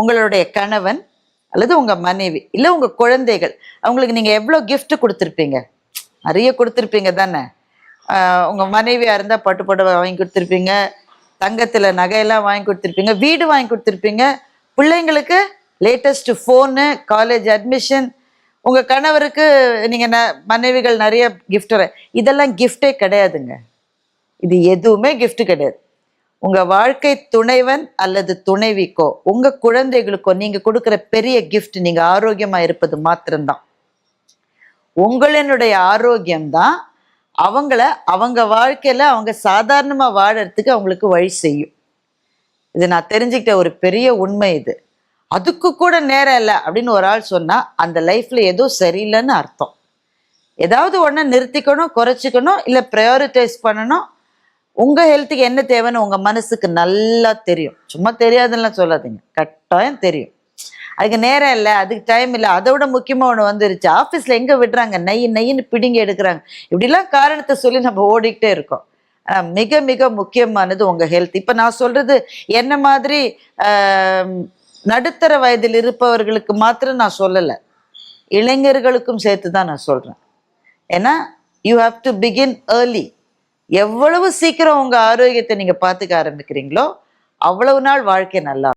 உங்களுடைய கணவன் அல்லது உங்கள் மனைவி இல்லை உங்கள் குழந்தைகள், அவங்களுக்கு நீங்கள் எவ்வளோ gift கொடுத்துருப்பீங்க? நிறைய கொடுத்துருப்பீங்க தானே. உங்கள் மனைவியாக இருந்தால் பட்டு புடவை வாங்கி கொடுத்துருப்பீங்க, தங்கத்தில் நகையெல்லாம் வாங்கி கொடுத்துருப்பீங்க, வீடு வாங்கி கொடுத்துருப்பீங்க, பிள்ளைங்களுக்கு லேட்டஸ்ட் ஃபோனு, காலேஜ் அட்மிஷன், உங்கள் கணவருக்கு நீங்கள் மனைவிகள் நிறைய கிஃப்ட். இதெல்லாம் கிஃப்டே கிடையாதுங்க. இது எதுவுமே gift கிடையாது. உங்கள் வாழ்க்கை துணைவன் அல்லது துணைவிக்கோ உங்கள் குழந்தைகளுக்கோ நீங்கள் கொடுக்குற பெரிய கிஃப்ட் நீங்கள் ஆரோக்கியமாக இருப்பது மாத்திரம்தான். உங்களினுடைய ஆரோக்கியம்தான் அவங்கள அவங்க வாழ்க்கையில் அவங்க சாதாரணமாக வாழறதுக்கு அவங்களுக்கு வழி செய்யும். இது நான் தெரிஞ்சுக்கிட்ட ஒரு பெரிய உண்மை. இது அதுக்கு கூட நேரம் இல்லை அப்படின்னு ஒரு ஆள் சொன்னால் அந்த லைஃப்பில் ஏதோ சரியில்லைன்னு அர்த்தம். ஏதாவது ஒன்றை நிறுத்திக்கணும், குறைச்சிக்கணும், இல்லை ப்ரையாரிட்டைஸ் பண்ணணும். உங்கள் ஹெல்த்துக்கு என்ன தேவைன்னு உங்கள் மனசுக்கு நல்லா தெரியும். சும்மா தெரியாதுன்னா சொல்லாதீங்க, கட்டாயம் தெரியும். அதுக்கு நேரம் இல்லை, அதுக்கு டைம் இல்லை, அதை விட முக்கியமாக ஒன்று வந்துருச்சு, ஆஃபீஸில் எங்கே விடுறாங்க, நெய்ன்னு பிடிங்கி எடுக்கிறாங்க, இப்படிலாம் காரணத்தை சொல்லி நம்ம ஓடிக்கிட்டே இருக்கோம். மிக மிக முக்கியமானது உங்கள் ஹெல்த். இப்போ நான் சொல்கிறது என்ன மாதிரி நடுத்தர வயதில் இருப்பவர்களுக்கு மாத்திரம் நான் சொல்லலை, இளைஞர்களுக்கும் சேர்த்து தான் நான் சொல்கிறேன். ஏன்னா you have to begin early. எவ்வளவு சீக்கிரம் உங்கள் ஆரோக்கியத்தை நீங்கள் பார்த்துக்க ஆரம்பிக்கிறீங்களோ அவ்வளவு நாள் வாழ்க்கை நல்லா